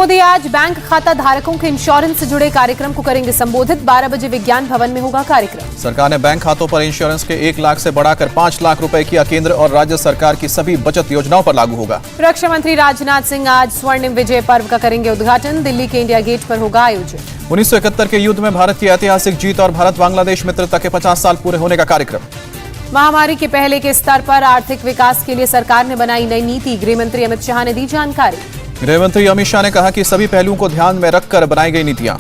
मोदी आज बैंक खाता धारकों के इंश्योरेंस से जुड़े कार्यक्रम को करेंगे संबोधित। 12 बजे विज्ञान भवन में होगा कार्यक्रम। सरकार ने बैंक खातों पर इंश्योरेंस के 1 लाख से बढ़ाकर 5 लाख रुपए किया। केंद्र और राज्य सरकार की सभी बचत योजनाओं पर लागू होगा। रक्षा मंत्री राजनाथ सिंह आज स्वर्णिम विजय पर्व का करेंगे उद्घाटन। दिल्ली के इंडिया गेट पर होगा आयोजन। 1971 के युद्ध में भारत की ऐतिहासिक जीत और भारत बांग्लादेश मित्रता के 50 साल पूरे होने का कार्यक्रम। महामारी के पहले के स्तर पर आर्थिक विकास के लिए सरकार ने बनाई नई नीति। गृह मंत्री अमित शाह ने दी जानकारी। गृह मंत्री अमित शाह ने कहा कि सभी पहलुओं को ध्यान में रखकर बनाई गई नीतियां।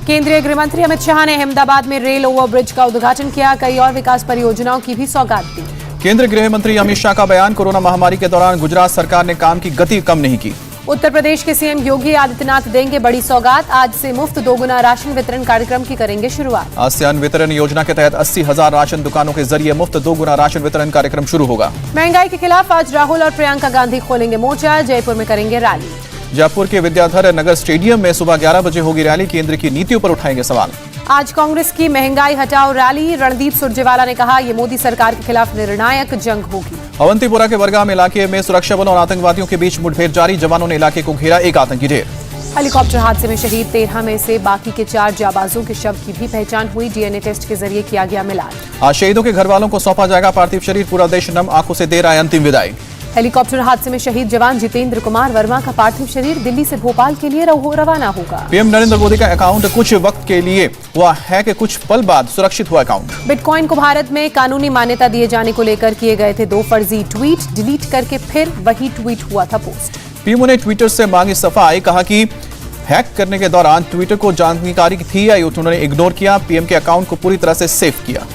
केंद्रीय गृह मंत्री अमित शाह ने अहमदाबाद में रेल ओवरब्रिज का उद्घाटन किया। कई और विकास परियोजनाओं की भी सौगात दी। केंद्रीय गृह मंत्री अमित शाह का बयान। कोरोना महामारी के दौरान गुजरात सरकार ने काम की गति कम नहीं की। उत्तर प्रदेश के सीएम योगी आदित्यनाथ देंगे बड़ी सौगात। आज से मुफ्त दोगुना राशन वितरण कार्यक्रम की करेंगे शुरुआत। आज से अन्न वितरण योजना के तहत 80,000 राशन दुकानों के जरिए मुफ्त दोगुना राशन वितरण कार्यक्रम शुरू होगा। महंगाई के खिलाफ आज राहुल और प्रियंका गांधी खोलेंगे मोर्चा। जयपुर में करेंगे रैली। जयपुर के विद्याधर नगर स्टेडियम में सुबह 11 बजे होगी रैली। केंद्र की नीतियों पर उठाएंगे सवाल। आज कांग्रेस की महंगाई हटाओ रैली। रणदीप सुरजेवाला ने कहा ये मोदी सरकार के खिलाफ निर्णायक जंग होगी। अवंतीपुरा के बरगाम इलाके में सुरक्षा बलों और आतंकवादियों के बीच मुठभेड़ जारी। जवानों ने इलाके को घेरा। एक आतंकी ढेर। हेलीकॉप्टर हादसे में शहीद 13 में से बाकी के 4 जाबाजों के शव की भी पहचान हुई। डीएनए टेस्ट के जरिए किया गया मिलान। आज शहीदों के घर वालों को सौंपा जाएगा पार्थिव शरीर। पूरा देश नम आंखों से दे रहा है अंतिम विदाई। हेलीकॉप्टर हादसे में शहीद जवान जितेंद्र कुमार वर्मा का पार्थिव शरीर दिल्ली से भोपाल के लिए रवाना होगा। पीएम नरेंद्र मोदी का अकाउंट कुछ वक्त के लिए हुआ है कि कुछ पल बाद सुरक्षित हुआ अकाउंट। बिटकॉइन को भारत में कानूनी मान्यता दिए जाने को लेकर किए गए थे 2 फर्जी ट्वीट। डिलीट करके फिर वही ट्वीट हुआ था पोस्ट। पीएम ने ट्विटर से मांगी सफाई। कहा कि हैक करने के दौरान ट्विटर को जानकारी थी या उन्होंने इग्नोर किया। पीएम के अकाउंट को पूरी तरह से सेफ किया।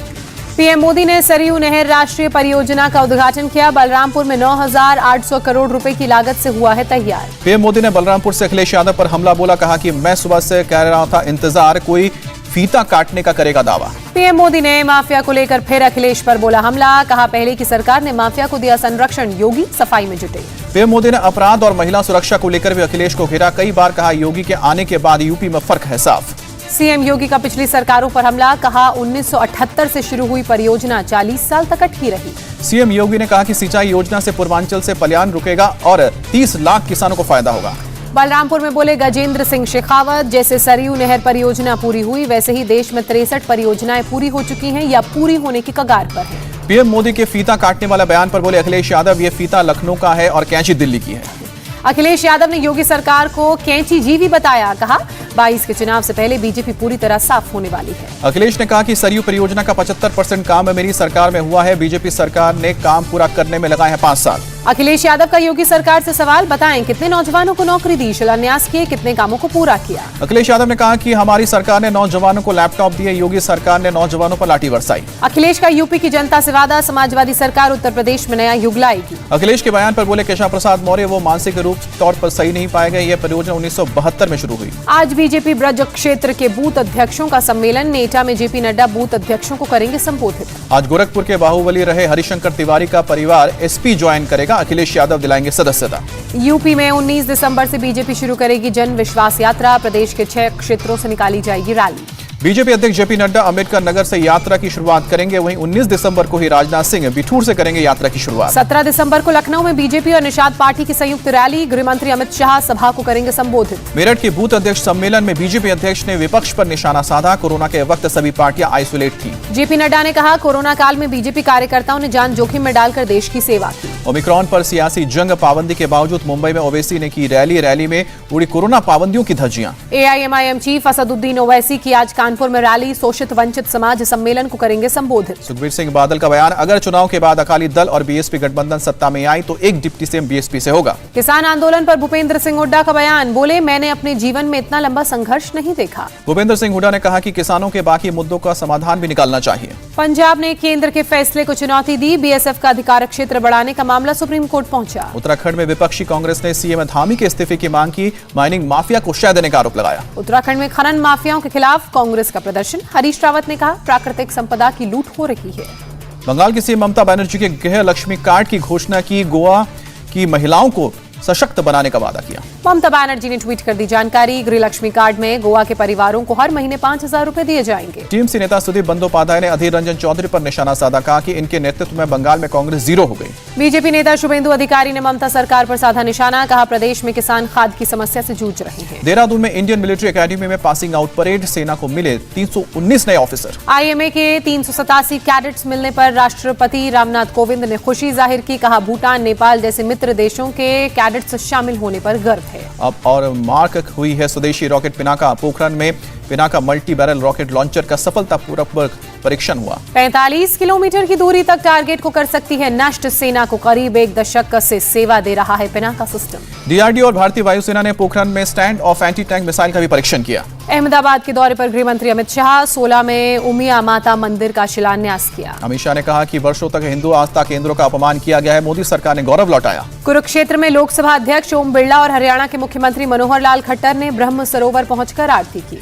पीएम मोदी ने सरयू नहर राष्ट्रीय परियोजना का उद्घाटन किया। बलरामपुर में 9,800 करोड़ रुपए की लागत से हुआ है तैयार। पीएम मोदी ने बलरामपुर से अखिलेश यादव पर हमला बोला। कहा कि मैं सुबह से कह रहा था इंतजार, कोई फीता काटने का करेगा दावा। पीएम मोदी ने माफिया को लेकर फिर अखिलेश पर बोला हमला। कहा पहले की सरकार ने माफिया को दिया संरक्षण, योगी सफाई में जुटे। पीएम मोदी ने अपराध और महिला सुरक्षा को लेकर भी अखिलेश को घेरा। कई बार कहा योगी के आने के बाद यूपी में फर्क है साफ। सीएम योगी का पिछली सरकारों पर हमला। कहा 1978 से शुरू हुई परियोजना 40 साल तक अटकी रही। सीएम योगी ने कहा कि सिंचाई योजना से पूर्वांचल से पलायन रुकेगा और 30 लाख किसानों को फायदा होगा। बलरामपुर में बोले गजेंद्र सिंह शेखावत, जैसे सरयू नहर परियोजना पूरी हुई वैसे ही देश में 63 परियोजनाएं पूरी हो चुकी हैं या पूरी होने की कगार पर है। पीएम मोदी के फीता काटने वाला बयान पर बोले अखिलेश यादव, ये फीता लखनऊ का है और कैंची दिल्ली की है। अखिलेश यादव ने योगी सरकार को कैंची जीवी बताया। कहा 22 के चुनाव से पहले बीजेपी पूरी तरह साफ होने वाली है। अखिलेश ने कहा कि सरयू परियोजना का 75% काम मेरी सरकार में हुआ है। बीजेपी सरकार ने काम पूरा करने में लगाए हैं 5 साल। अखिलेश यादव का योगी सरकार से सवाल। बताएं कितने नौजवानों को नौकरी दी, शिलान्यास किए, कितने कामों को पूरा किया। अखिलेश यादव ने कहा कि हमारी सरकार ने नौजवानों को लैपटॉप दिए। योगी सरकार ने नौजवानों पर लाठी बरसाई। अखिलेश का यूपी की जनता से वादा। समाजवादी सरकार उत्तर प्रदेश में नया युग लाएगी। अखिलेश के बयान पर बोले केशव प्रसाद मौर्य, वो मानसिक रूप तौर पर सही नहीं पाए गए। यह परियोजना 1972 में शुरू हुई। आज बीजेपी ब्रज क्षेत्र के बूथ अध्यक्षों का सम्मेलन। नेटा में जेपी नड्डा बूथ अध्यक्षों को करेंगे संबोधित। आज गोरखपुर के बाहुबली रहे हरिशंकर तिवारी का परिवार एसपी ज्वाइन करेगा। अखिलेश यादव दिलाएंगे सदस्यता। यूपी में 19 दिसंबर से बीजेपी शुरू करेगी जन विश्वास यात्रा। प्रदेश के 6 क्षेत्रों से निकाली जाएगी रैली। बीजेपी अध्यक्ष जेपी नड्डा अंबेडकर नगर से यात्रा की शुरुआत करेंगे। वहीं 19 दिसंबर को ही राजनाथ सिंह बिठूर से करेंगे यात्रा की शुरुआत। 17 दिसंबर को लखनऊ में बीजेपी और निषाद पार्टी की संयुक्त रैली। गृह मंत्री अमित शाह सभा को करेंगे संबोधित। मेरठ के बूथ अध्यक्ष सम्मेलन में बीजेपी अध्यक्ष ने विपक्ष पर निशाना साधा। कोरोना के वक्त सभी पार्टियां आइसोलेट थी। जेपी नड्डा ने कहा कोरोना काल में बीजेपी कार्यकर्ताओं ने जान जोखिम में डालकर देश की सेवा की। ओमिक्रॉन पर सियासी जंग। पाबंदी के बावजूद मुंबई में ओवैसी ने की रैली में उड़ी कोरोना पाबंदियों की धज्जियां। एआईएमआईएम चीफ असदुद्दीन ओवैसी की आज कानपुर में रैली। शोषित वंचित समाज सम्मेलन को करेंगे संबोधित। सुखबीर सिंह बादल का बयान। अगर चुनाव के बाद अकाली दल और बीएसपी गठबंधन सत्ता में आई तो एक डिप्टी सीएम बीएसपी से होगा। किसान आंदोलन पर भूपेंद्र सिंह हुड्डा का बयान। बोले मैंने अपने जीवन में इतना लंबा संघर्ष नहीं देखा। भूपेंद्र सिंह हुड्डा ने कहा कि किसानों के बाकी मुद्दों का समाधान भी निकालना चाहिए। पंजाब ने केंद्र के फैसले को चुनौती दी। बीएसएफ का अधिकार क्षेत्र बढ़ाने का मामला सुप्रीम कोर्ट पहुंचा। उत्तराखंड में विपक्षी कांग्रेस ने सीएम धामी के इस्तीफे की मांग की। माइनिंग माफिया को शह देने का आरोप लगाया। उत्तराखंड में खनन माफियाओं के खिलाफ कांग्रेस का प्रदर्शन। हरीश रावत ने कहा प्राकृतिक संपदा की लूट हो रही है। बंगाल की सीएम ममता बनर्जी के गृह लक्ष्मी कार्ड की घोषणा की। गोवा की महिलाओं को सशक्त बनाने का वादा किया। ममता बनर्जी ने ट्वीट कर दी जानकारी। गृहलक्ष्मी कार्ड में गोवा के परिवारों को हर महीने 5,000 रुपए दिए जाएंगे। टीएमसी नेता सुदीप बंदोपाध्याय ने अधीर रंजन चौधरी पर निशाना साधा, कहा कि इनके नेतृत्व में बंगाल में कांग्रेस जीरो हो गई। बीजेपी नेता शुभेंदु अधिकारी ने ममता सरकार पर साधा निशाना, कहा प्रदेश में किसान खाद की समस्या से जूझ रहे हैं। देहरादून में इंडियन मिलिट्री एकेडमी में पासिंग आउट परेड, सेना को मिले 319 नए ऑफिसर। आईएमए के 387 कैडेट्स मिलने पर राष्ट्रपति रामनाथ कोविंद ने खुशी जाहिर की, कहा भूटान नेपाल जैसे मित्र देशों के कैडेट्स शामिल होने पर गर्व है। अब और मार्क हुई है स्वदेशी रॉकेट पिनाका। पोखरण में Pinaka multi barrel rocket launcher का सफलतापूर्वक परीक्षण हुआ। 45 किलोमीटर की दूरी तक टारगेट को कर सकती है नष्ट। सेना को करीब 1 दशक से सेवा दे रहा है पिनाका सिस्टम। डीआरडीओ और भारतीय वायुसेना ने पोखरण में stand of anti tank missile का भी परीक्षण किया। अहमदाबाद के दौरे पर गृह मंत्री अमित शाह 16 में उमिया माता मंदिर का शिलान्यास किया। अमित शाह ने कहा कि वर्षों तक हिंदू आस्था केंद्रों का अपमान किया गया है, मोदी सरकार ने गौरव लौटाया। कुरुक्षेत्र में लोकसभा अध्यक्ष ओम बिरला और हरियाणा के मुख्यमंत्री मनोहर लाल खट्टर ने ब्रह्म सरोवर पहुंचकर आरती की।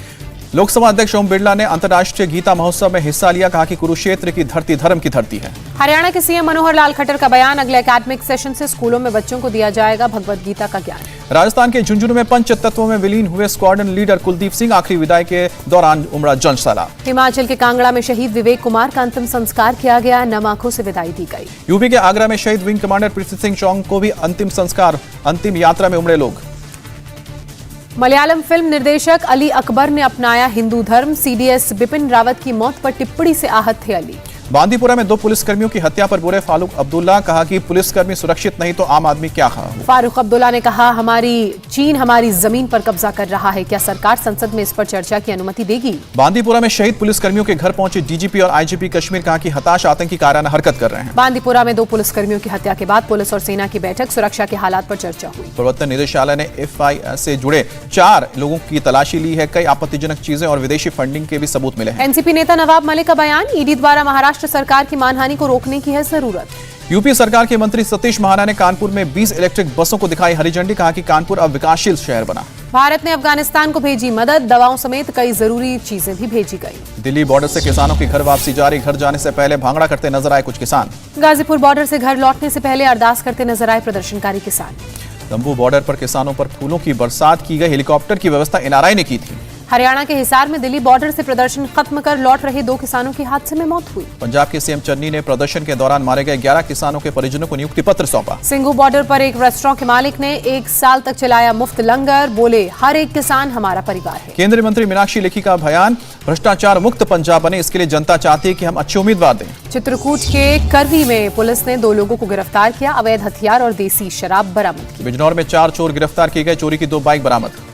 लोकसभा अध्यक्ष ओम बिरला ने अंतर्राष्ट्रीय गीता महोत्सव में हिस्सा लिया, कहा कि कुरुक्षेत्र की धरती धर्म की धरती है। हरियाणा के सीएम मनोहर लाल खट्टर का बयान, अगले एकेडमिक सेशन से स्कूलों में बच्चों को दिया जाएगा भगवद गीता का ज्ञान। राजस्थान के झुंझुनू में पंच तत्वों में विलीन हुए स्क्वाड्रन लीडर कुलदीप सिंह, आखिरी विदाई के दौरान उमड़ा जनसैलाब। हिमाचल के कांगड़ा में शहीद विवेक कुमार का अंतिम संस्कार किया गया, नम आंखों से विदाई दी गई। यूपी के आगरा में शहीद विंग कमांडर पृथ्वी सिंह चौंग को भी अंतिम संस्कार। अंतिम यात्रा में उमड़े लोग। मलयालम फिल्म निर्देशक अली अकबर ने अपनाया हिंदू धर्म। सीडीएस बिपिन रावत की मौत पर टिप्पणी से आहत थे अली। बांदीपुरा में 2 पुलिसकर्मियों की हत्या पर बोले फारूक अब्दुल्ला, कहा कि पुलिसकर्मी सुरक्षित नहीं तो आम आदमी क्या खा। फारूक अब्दुल्ला ने कहा, चीन हमारी जमीन पर कब्जा कर रहा है, क्या सरकार संसद में इस पर चर्चा की अनुमति देगी। बांदीपुरा में शहीद पुलिसकर्मियों के घर पहुंचे डीजीपी और आईजीपी कश्मीर, कहा कि हताश आतंकी कायराना हरकत कर रहे हैं। बांदीपुरा में 2 पुलिसकर्मियों की हत्या के बाद पुलिस और सेना की बैठक, सुरक्षा के हालात पर चर्चा हुई। प्रवर्तन निदेशालय ने एफआईआर से जुड़े 4 लोगों की तलाशी ली है। कई आपत्तिजनक चीजें और विदेशी फंडिंग के भी सबूत मिले हैं। एनसीपी नेता नवाब मलिक का बयान, ईडी द्वारा महाराष्ट्र सरकार की मानहानि को रोकने की है जरूरत। यूपी सरकार के मंत्री सतीश महाना ने कानपुर में 20 इलेक्ट्रिक बसों को दिखाई हरी झंडी, कहा कि कानपुर अब विकासशील शहर बना। भारत ने अफगानिस्तान को भेजी मदद, दवाओं समेत कई जरूरी चीजें भी भेजी गई। दिल्ली बॉर्डर से किसानों की घर वापसी जारी, घर जाने से पहले भांगड़ा करते नजर आए कुछ किसान। गाजीपुर बॉर्डर से घर लौटने से पहले अरदास करते नजर आए प्रदर्शनकारी किसान। तंबू बॉर्डर पर किसानों पर फूलों की बरसात की गई, हेलीकॉप्टर की व्यवस्था एनआरआई ने की थी। हरियाणा के हिसार में दिल्ली बॉर्डर से प्रदर्शन खत्म कर लौट रहे 2 किसानों की हादसे में मौत हुई। पंजाब के सीएम चन्नी ने प्रदर्शन के दौरान मारे गए 11 किसानों के परिजनों को नियुक्ति पत्र सौंपा। सिंघू बॉर्डर पर एक रेस्टोरेंट के मालिक ने 1 साल तक चलाया मुफ्त लंगर, बोले हर एक किसान हमारा परिवार है। केंद्रीय मंत्री मीनाक्षी लेखी का बयान, भ्रष्टाचार मुक्त पंजाब बने, इसके लिए जनता चाहती है कि हम अच्छे उम्मीदवार दें। चित्रकूट के करवी में पुलिस ने 2 लोगों को गिरफ्तार किया, अवैध हथियार और देसी शराब बरामद की। बिजनौर में 4 चोर गिरफ्तार किए गए, चोरी की 2 बाइक बरामद।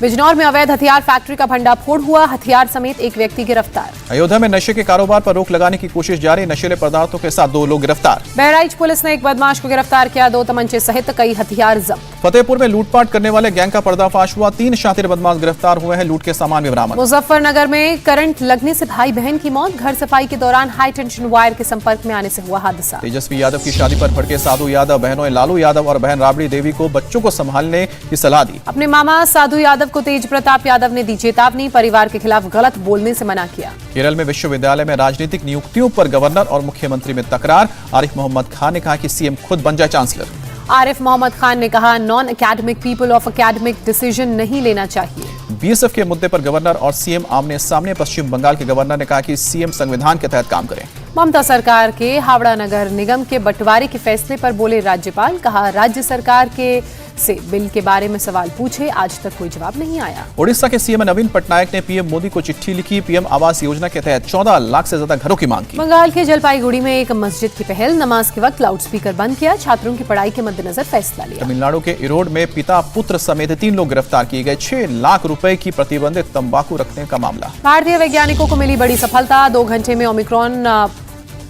बिजनौर में अवैध हथियार फैक्ट्री का भंडाफोड़ हुआ, हथियार समेत 1 व्यक्ति गिरफ्तार। अयोध्या में नशे के कारोबार पर रोक लगाने की कोशिश जारी, नशीले पदार्थों के साथ 2 लोग गिरफ्तार। बहराइच पुलिस ने एक बदमाश को गिरफ्तार किया, 2 तमंचे सहित कई हथियार जब्त। फतेहपुर में लूटपाट करने वाले गैंग का पर्दाफाश हुआ, 3 शातिर बदमाश गिरफ्तार हुए हैं, लूट के सामान भी बरामद। मुजफ्फरनगर में करंट लगने से भाई बहन की मौत, घर सफाई के दौरान हाई टेंशन वायर के संपर्क में आने से हुआ हादसा। तेजस्वी यादव की शादी पर भड़के साधु यादव, बहनों लालू यादव और बहन राबड़ी देवी को बच्चों को संभालने की सलाह दी। अपने मामा साधु यादव को तेज प्रताप यादव ने दी चेतावनी, परिवार के खिलाफ गलत बोलने से मना किया। केरल में विश्वविद्यालय में राजनीतिक नियुक्तियों पर गवर्नर और मुख्यमंत्री में तकरार, आरिफ मोहम्मद खान ने कहा कि सीएम खुद बन जाए चांसलर। आरिफ मोहम्मद खान ने कहा, non academic people of academic decision नहीं लेना चाहिए। बीएसएफ के मुद्दे पर गवर्नर और सीएम आमने सामने, पश्चिम बंगाल के गवर्नर ने कहा कि सीएम संविधान के तहत काम करें। ममता सरकार के हावड़ा नगर निगम के बंटवारे के फैसले पर बोले राज्यपाल, कहा राज्य सरकार के से बिल के बारे में सवाल पूछे, आज तक कोई जवाब नहीं आया। ओडिशा के सीएम नवीन पटनायक ने पीएम मोदी को चिट्ठी लिखी, पीएम आवास योजना के तहत 14 लाख से ज्यादा घरों की मांग की। बंगाल के जलपाईगुड़ी में एक मस्जिद की पहल, नमाज के वक्त लाउडस्पीकर बंद किया, छात्रों की पढ़ाई के मद्देनजर फैसला लिया। तमिलनाडु के इरोड में पिता पुत्र समेत 3 लोग गिरफ्तार किए गए, 6 लाख रुपए की प्रतिबंधित तंबाकू रखने का मामला। भारतीय वैज्ञानिकों को मिली बड़ी सफलता, 2 घंटे में ओमिक्रॉन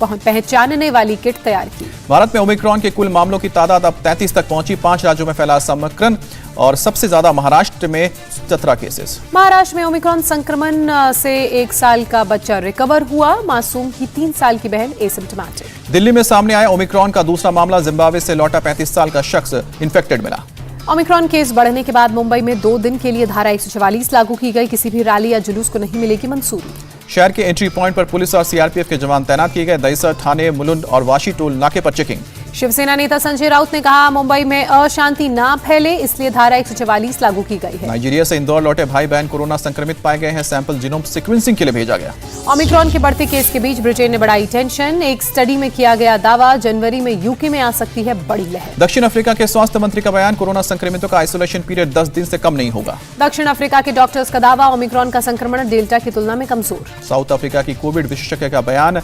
पहचानने वाली किट तैयार की। भारत में ओमिक्रॉन के कुल मामलों की तादाद अब 33 तक पहुंची, 5 राज्यों में फैला संक्रमण और सबसे ज्यादा महाराष्ट्र में 17 केसेस। महाराष्ट्र में ओमिक्रॉन संक्रमण से 1 साल का बच्चा रिकवर हुआ, मासूम की 3 साल की बहन एसिम्प्टोमेटिक। दिल्ली में सामने आया ओमिक्रॉन का दूसरा मामला, जिम्बाब्वे से लौटा 35 साल का शख्स इन्फेक्टेड मिला। ओमिक्रॉन केस बढ़ने के बाद मुंबई में 2 दिन के लिए धारा 144 लागू की गई, किसी भी रैली या जुलूस को नहीं मिलेगी मंजूरी। शहर के एंट्री पॉइंट पर पुलिस और सीआरपीएफ के जवान तैनात किए गए, दहीसर, थाने, मुलुंड और वाशी टोल नाके पर चेकिंग। शिवसेना नेता संजय राउत ने कहा, मुंबई में अशांति ना फैले इसलिए धारा 144 लागू की गई है। नाइजीरिया से इंदौर लौटे भाई बहन कोरोना संक्रमित पाए गए हैं, सैंपल जीनोम सीक्वेंसिंग के लिए भेजा गया। ओमिक्रॉन के बढ़ते केस के बीच ब्रिटेन ने बढ़ाई टेंशन, एक स्टडी में किया गया दावा, जनवरी में यूके में आ सकती है बड़ी लहर। दक्षिण अफ्रीका के स्वास्थ्य मंत्री का बयान, कोरोना संक्रमितों का आइसोलेशन पीरियड 10 दिन से कम नहीं होगा। दक्षिण अफ्रीका के डॉक्टर्स का दावा, ओमिक्रॉन का संक्रमण डेल्टा की तुलना में कमजोर। साउथ अफ्रीका की कोविड विशेषज्ञ का बयान,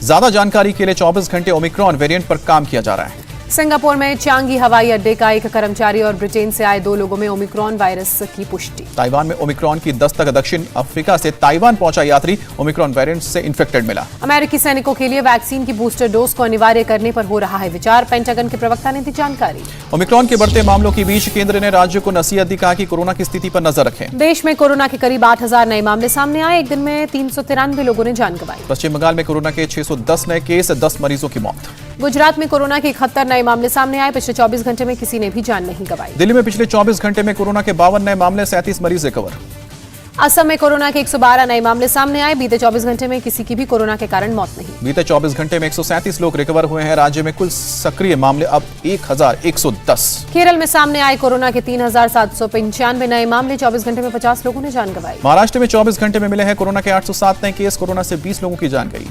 ज्यादा जानकारी के लिए 24 घंटे ओमिक्रॉन वेरिएंट पर काम किया जा रहा है। सिंगापुर में चांगी हवाई अड्डे का एक कर्मचारी और ब्रिटेन से आए 2 लोगों में ओमिक्रॉन वायरस की पुष्टि। ताइवान में ओमिक्रॉन की दस्तक, दक्षिण अफ्रीका से ताइवान पहुंचा यात्री ओमिक्रॉन वेरिएंट से इन्फेक्टेड मिला। अमेरिकी सैनिकों के लिए वैक्सीन की बूस्टर डोज को अनिवार्य करने पर हो रहा है विचार, पेंटागन के प्रवक्ता ने दी जानकारी। ओमिक्रॉन के बढ़ते मामलों के बीच केंद्र ने राज्य को नसीहत दी, कहा कि कोरोना की स्थिति पर नजर रखें। देश में कोरोना के करीब 8000 नए मामले सामने आए, एक दिन में 393 लोगों ने जान गंवाई। पश्चिम बंगाल में कोरोना के 610 नए केस, 10 मरीजों की मौत। गुजरात में कोरोना के 71 नए मामले सामने आए, पिछले 24 घंटे में किसी ने भी जान नहीं गंवाई। दिल्ली में पिछले 24 घंटे में कोरोना के 52 नए मामले, 37 मरीज रिकवर। असम में कोरोना के 112 नए मामले सामने आए, बीते 24 घंटे में किसी की भी कोरोना के कारण मौत नहीं। बीते 24 घंटे में 137 लोग रिकवर हुए हैं। राज्य में कुल सक्रिय मामले अब 1110। केरल में सामने आए कोरोना के 3795 नए मामले, 24 घंटे में 50 लोगों ने जान गंवाई। महाराष्ट्र में 24 घंटे में मिले हैं कोरोना के 807 नए केस, कोरोना से 20 लोगों की जान गई।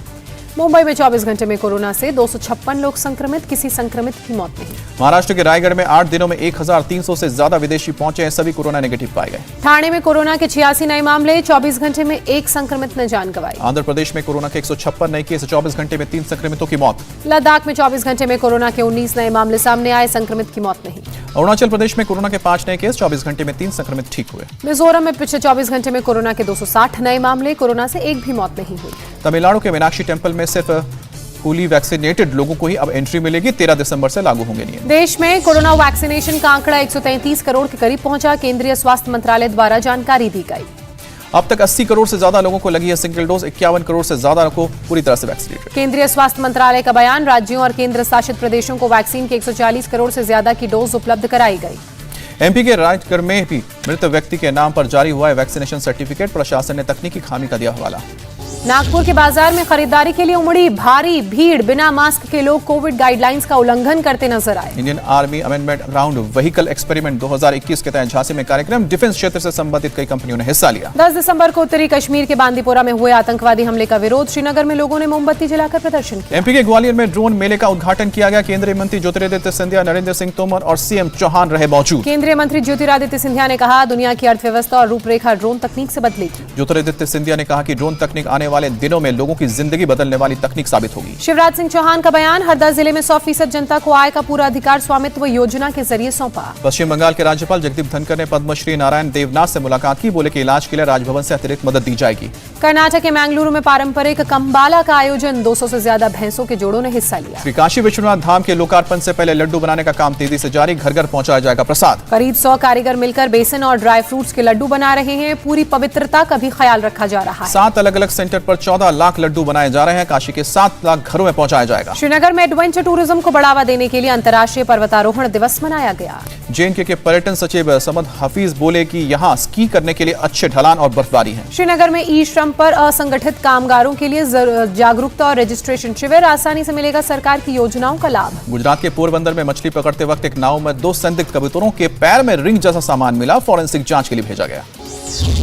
मुंबई में 24 घंटे में कोरोना से 256 लोग संक्रमित, किसी संक्रमित की मौत नहीं। महाराष्ट्र के रायगढ़ में 8 दिनों में 1300 से ज्यादा विदेशी पहुंचे हैं, सभी कोरोना नेगेटिव पाए गए। ठाणे में कोरोना के 86 नए मामले, 24 घंटे में 1 संक्रमित ने जान गंवाई। आंध्र प्रदेश में कोरोना के 156 नए केस, 24 घंटे में 3 संक्रमितों की मौत। लद्दाख में 24 घंटे में कोरोना के 19 नए मामले सामने आए, संक्रमित की मौत नहीं। अरुणाचल प्रदेश में कोरोना के 5 नए केस, 24 घंटे में 3 संक्रमित ठीक हुए। मिजोरम में पिछले 24 घंटे में कोरोना के 260 नए मामले, कोरोना से एक भी मौत नहीं हुई। तमिलनाडु के मीनाक्षी टेम्पल में सिर्फ फुली वैक्सीनेटेड लोगों को ही अब एंट्री मिलेगी, 13 दिसंबर से लागू होंगे नियम। देश में कोरोना वैक्सीनेशन का आंकड़ा 133 करोड़ के करीब पहुंचा, केंद्रीय स्वास्थ्य मंत्रालय द्वारा जानकारी दी गई। अब तक 80 करोड़ से ज्यादा लोगों को लगी है सिंगल डोज, 51 करोड़ से ज्यादा को पूरी तरह से वैक्सीनेटेड। केंद्रीय स्वास्थ्य मंत्रालय का बयान, राज्यों और केंद्र शासित प्रदेशों को वैक्सीन के 140 करोड़ से ज्यादा की डोज उपलब्ध कराई गई। एमपी के राजगढ़ में भी मृत व्यक्ति के नाम पर जारी हुआ है वैक्सीनेशन सर्टिफिकेट, प्रशासन ने तकनीकी खामी का दिया हवाला। नागपुर के बाजार में खरीदारी के लिए उमड़ी भारी भीड़, बिना मास्क के लोग कोविड गाइडलाइंस का उल्लंघन करते नजर आए। Indian army amendment round vehicle experiment 2021 के तहत झांसी में कार्यक्रम, डिफेंस क्षेत्र से संबंधित कई कंपनियों ने हिस्सा लिया। 10 दिसंबर को उत्तरी कश्मीर के बांदीपोरा में हुए आतंकवादी हमले का विरोध, श्रीनगर में लोगों ने मोमबत्ती जलाकर प्रदर्शन किया। एमपी के ग्वालियर में ड्रोन मेले का उद्घाटन किया गया, केंद्रीय मंत्री ज्योतिरादित्य सिंधिया, नरेंद्र सिंह तोमर और सीएम चौहान रहे मौजूद। केंद्रीय मंत्री ज्योतिरादित्य सिंधिया ने कहा, दुनिया की अर्थव्यवस्था और रूपरेखा ड्रोन तकनीक से बदलेगी। ज्योतिरादित्य सिंधिया ने कहा कि ड्रोन तकनीक आने वाले दिनों में लोगों की जिंदगी बदलने वाली तकनीक साबित होगी। शिवराज सिंह चौहान का बयान, हरदा जिले में 100% जनता को आय का पूरा अधिकार स्वामित्व योजना के जरिए सौंपा। पश्चिम बंगाल के राज्यपाल जगदीप धनखड़ ने पद्मश्री नारायण देवनाथ से मुलाकात की, बोले कि इलाज के लिए राजभवन से अतिरिक्त मदद दी जाएगी। कर्नाटक के मैंगलुरु में पारंपरिक कंबाला का आयोजन, 200 से ज्यादा भैंसों के जोड़ों ने हिस्सा लिया। श्री काशी विश्वनाथ धाम के लोकार्पण से पहले लड्डू बनाने का काम तेजी से जारी, घर घर पहुंचाया जाएगा प्रसाद। करीब 100 कारीगर मिलकर बेसन और ड्राई फ्रूट्स के लड्डू बना रहे हैं, पूरी पवित्रता का भी ख्याल रखा जा रहा है। 7 अलग अलग सेंटर पर 14 लाख लड्डू बनाए जा रहे हैं, काशी के 7 लाख घरों में पहुंचाया जाएगा। श्रीनगर में एडवेंचर टूरिज्म को बढ़ावा देने के लिए अंतर्राष्ट्रीय पर्वतारोहण दिवस मनाया गया। जेएनके के पर्यटन सचिव समद हफीज बोले कि यहां स्की करने के लिए अच्छे ढलान और बर्फबारी है। श्रीनगर में ई श्रम पर असंगठित कामगारों के लिए जागरूकता और रजिस्ट्रेशन शिविर, आसानी से मिलेगा सरकार की योजनाओं का लाभ। गुजरात के पोरबंदर में मछली पकड़ते वक्त एक नाव में 2 संदिग्ध कबूतरों के पैर में रिंग जैसा सामान मिला, फॉरेंसिक जांच के लिए भेजा गया।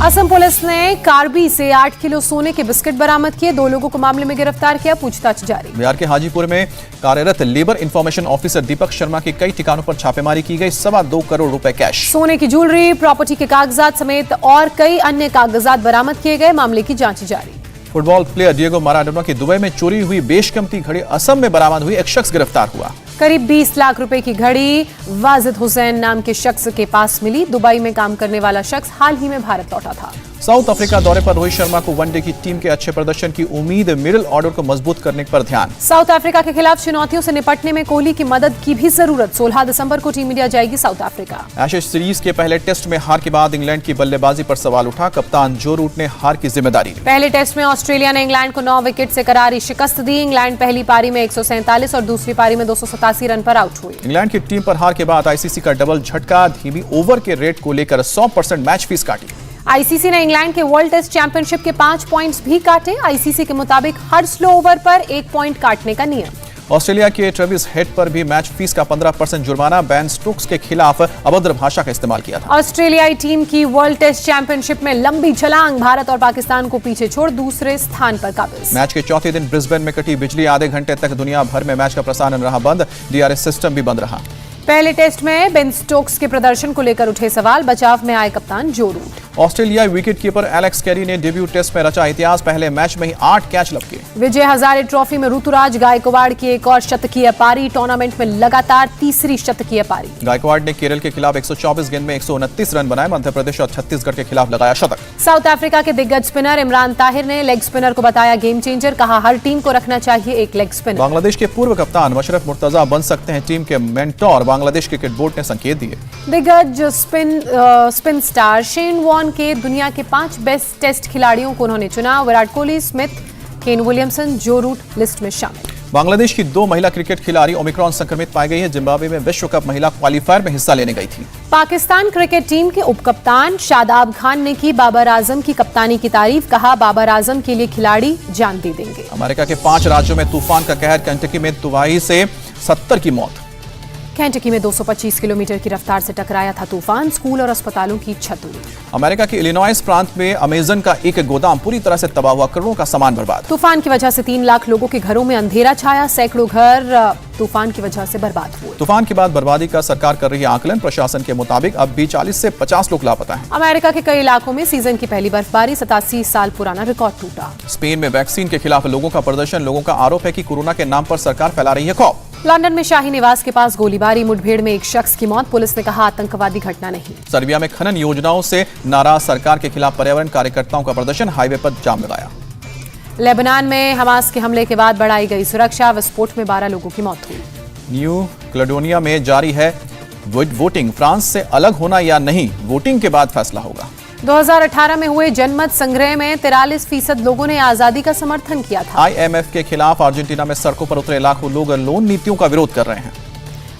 असम पुलिस ने कार्बी से 8 किलो सोने के बिस्किट बरामद किए, 2 लोगों को मामले में गिरफ्तार किया, पूछताछ जारी। बिहार के हाजीपुर में कार्यरत labour information officer Deepak Sharma के कई ठिकानों पर छापेमारी की गई, 2.25 करोड़ रुपए कैश, सोने की ज्वेलरी, प्रॉपर्टी के कागजात समेत और कई अन्य कागजात बरामद किए गए, मामले की जांच जारी। फुटबॉल प्लेयर डिएगो माराडोना की दुबई में चोरी हुई बेशकीमती घड़ी असम में बरामद हुई, एक शख्स गिरफ्तार हुआ। करीब 20 लाख रुपए की घड़ी वाजिद हुसैन नाम के शख्स के पास मिली, दुबई में काम करने वाला शख्स हाल ही में भारत लौटा था। साउथ अफ्रीका दौरे पर रोहित शर्मा को वनडे की टीम के अच्छे प्रदर्शन की उम्मीद, मिडिल ऑर्डर को मजबूत करने पर ध्यान। साउथ अफ्रीका के खिलाफ चुनौतियों से निपटने में कोहली की मदद की भी जरूरत, 16 दिसंबर को टीम इंडिया जाएगी साउथ अफ्रीका। एशेज सीरीज के पहले टेस्ट में हार के बाद इंग्लैंड की बल्लेबाजी पर सवाल उठा, कप्तान जो रूट ने हार की जिम्मेदारी ली। पहले टेस्ट में ऑस्ट्रेलिया ने इंग्लैंड को 9 विकेट से करारी शिकस्त दी, इंग्लैंड पहली पारी में 147 और दूसरी पारी में 287 रन पर आउट हुई। इंग्लैंड की टीम पर हार के बाद आईसीसी का डबल झटका, धीमी ओवर के रेट को लेकर 100% मैच फीस काटी। आईसीसी ने इंग्लैंड के वर्ल्ड टेस्ट चैंपियनशिप के 5 पॉइंट्स भी काटे, आईसीसी के मुताबिक हर स्लो ओवर पर 1 पॉइंट काटने का नियम। ऑस्ट्रेलिया के ट्रेविस हेड पर भी मैच फीस का 15% जुर्माना, बेन स्टोक्स के खिलाफ अभद्र भाषा का इस्तेमाल किया था। ऑस्ट्रेलियाई टीम की वर्ल्ड टेस्ट चैंपियनशिप में लंबी छलांग, भारत और पाकिस्तान को पीछे छोड़ दूसरे स्थान पर काबिज। मैच के चौथे दिन ब्रिस्बेन में कटी बिजली, आधे घंटे तक दुनिया भर में मैच का प्रसारण रहा बंद, डीआरएस सिस्टम भी बंद रहा। पहले टेस्ट में बेन स्टोक्स के प्रदर्शन को लेकर उठे सवाल, बचाव में आए कप्तान जो रूट। ऑस्ट्रेलियाई विकेट कीपर एलेक्स कैरी ने डेब्यू टेस्ट में रचा इतिहास, पहले मैच में ही 8 कैच लपके। विजय हजारे ट्रॉफी में ऋतुराज गायकवाड़ की एक और शतकीय पारी, टूर्नामेंट में लगातार तीसरी शतकीय पारी। गायकवाड़ ने केरल के खिलाफ 124 गेंद में 129 रन बनाए, मध्य प्रदेश और छत्तीसगढ़ के खिलाफ लगाया शतक। साउथ अफ्रीका के दिग्गज स्पिनर इमरान ताहिर ने लेग स्पिनर को बताया गेम चेंजर, कहा हर टीम को रखना चाहिए एक लेग स्पिनर। बांग्लादेश के पूर्व कप्तान मशरफ मुर्तजा बन सकते हैं टीम के मेंटोर, बांग्लादेश क्रिकेट बोर्ड ने संकेत दिए। दिग्गज स्पिन स्टार शेन वॉर्न के दुनिया के 5 बेस्ट टेस्ट खिलाड़ियों को उन्होंने चुना, Virat Kohli, Smith, Kane Williamson, जो रूट लिस्ट में शामिल। बांग्लादेश की 2 महिला क्रिकेट खिलाड़ी ओमिक्रॉन संक्रमित पाई गई है, जिम्बाब्वे में विश्व कप महिला क्वालीफायर में हिस्सा लेने गई थी। पाकिस्तान क्रिकेट टीम के उपकप्तान शादाब खान ने की बाबर आजम की कप्तानी की तारीफ, कहा बाबर आजम के लिए खिलाड़ी जान दे देंगे। अमेरिका के 5 राज्यों में तूफान का कहर, केंटकी में तबाही से 70 की मौत। केंटकी में 225 किलोमीटर की रफ्तार से टकराया था तूफान, स्कूल और अस्पतालों की छत उड़ी। अमेरिका के इलिनॉइस प्रांत में अमेजन का एक गोदाम पूरी तरह से तबाह हुआ, करोड़ों का सामान बर्बाद। तूफान की वजह से 3 लाख लोगों के घरों में अंधेरा छाया, सैकड़ों घर तूफान की वजह से बर्बाद हुए। तूफान के बाद बर्बादी का सरकार कर रही है आकलन, प्रशासन के मुताबिक अब भी 40 से 50 लोग लापता हैं। अमेरिका के कई इलाकों में सीजन की पहली बर्फबारी, 87 साल पुराना रिकॉर्ड टूटा। स्पेन में वैक्सीन के खिलाफ लोगों का प्रदर्शन, लोगों का आरोप है कि कोरोना के नाम पर सरकार फैला रही है खौफ। लंदन में शाही निवास के पास गोलीबारी, मुठभेड़ में एक शख्स की मौत, पुलिस ने कहा आतंकवादी घटना नहीं। सर्बिया में खनन योजनाओं से नाराज सरकार के खिलाफ पर्यावरण कार्यकर्ताओं का प्रदर्शन, हाईवे पर जाम लगाया। लेबनान में हमास के हमले के बाद बढ़ाई गई सुरक्षा, विस्फोट में 12 लोगों की मौत हुई। न्यू कैलेडोनिया में जारी है वोटिंग, फ्रांस से अलग होना या नहीं, वोटिंग के बाद फैसला होगा। 2018 में हुए जनमत संग्रह में 43% लोगों ने आजादी का समर्थन किया था। आईएमएफ के खिलाफ अर्जेंटीना में सड़कों पर उतरे लाखों लोग लोन नीतियों का विरोध कर रहे हैं।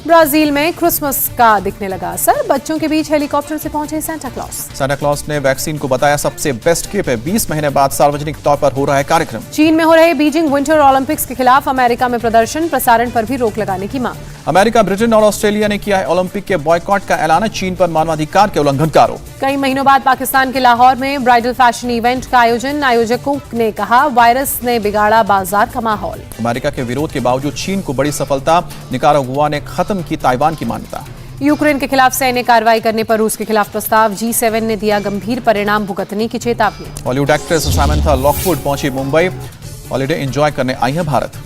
ब्राजील में क्रिसमस का दिखने लगा असर, बच्चों के बीच हेलीकॉप्टर से पहुंचे सांता क्लॉज। सांता क्लॉज ने वैक्सीन को बताया सबसे बेस्ट गिफ्ट है, 20 महीने बाद सार्वजनिक तौर पर हो रहा है कार्यक्रम। चीन में हो रहे बीजिंग विंटर ओलंपिक्स के खिलाफ अमेरिका में प्रदर्शन, प्रसारण पर भी रोक लगाने की मांग। अमेरिका, ब्रिटेन और ऑस्ट्रेलिया ने किया है ओलंपिक के बॉयकॉट का ऐलान, चीन पर मानवाधिकार के उल्लंघन का आरोप। कई महीनों बाद पाकिस्तान के लाहौर में ब्राइडल फैशन इवेंट का आयोजन, आयोजकों ने कहा वायरस ने बिगाड़ा बाजार का माहौल। अमेरिका के विरोध के बावजूद चीन को बड़ी सफलता, निकारागुआ ने खत्म की ताइवान की मान्यता। यूक्रेन के खिलाफ सैन्य कार्रवाई करने पर रूस के खिलाफ प्रस्ताव, G7 ने दिया गंभीर परिणाम भुगतने की चेतावनी। बॉलीवुड एक्ट्रेस सामंथा लॉकवुड पहुंची मुंबई, हॉलिडे एंजॉय करने आई है भारत।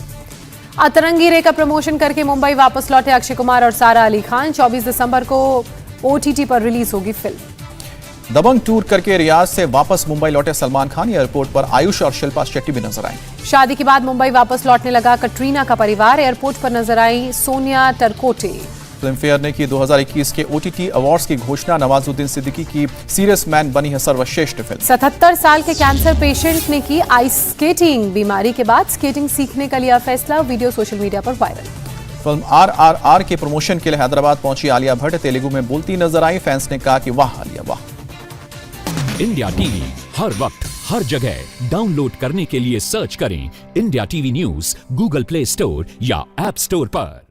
अतरंगी रे का प्रमोशन करके मुंबई वापस लौटे अक्षय कुमार और सारा अली खान, 24 दिसंबर को OTT पर रिलीज होगी फिल्म। दबंग टूर करके रियाज से वापस मुंबई लौटे सलमान खान, एयरपोर्ट पर आयुष और शिल्पा शेट्टी भी नजर आई। शादी के बाद मुंबई वापस लौटने लगा कटरीना का परिवार, एयरपोर्ट पर नजर आई सोनिया टरकोटे। फिल्म फेयर ने की 2021 के OTT अवार्ड्स की घोषणा, नवाजुद्दीन सिद्दीकी की सीरियस मैन बनी है सर्वश्रेष्ठ फिल्म। 77 साल के कैंसर पेशेंट ने की आइस स्केटिंग, बीमारी के बाद स्केटिंग सीखने का लिया फैसला, वीडियो सोशल मीडिया पर वायरल। फिल्म RRR के प्रमोशन के लिए हैदराबाद पहुंची आलिया भट्ट, तेलुगु में बोलती नजर आई, फैंस ने कहा कि वाह आलिया वाह। इंडिया टीवी हर वक्त हर जगह डाउनलोड करने के लिए सर्च करें India TV news Google play store या ऐप स्टोर पर।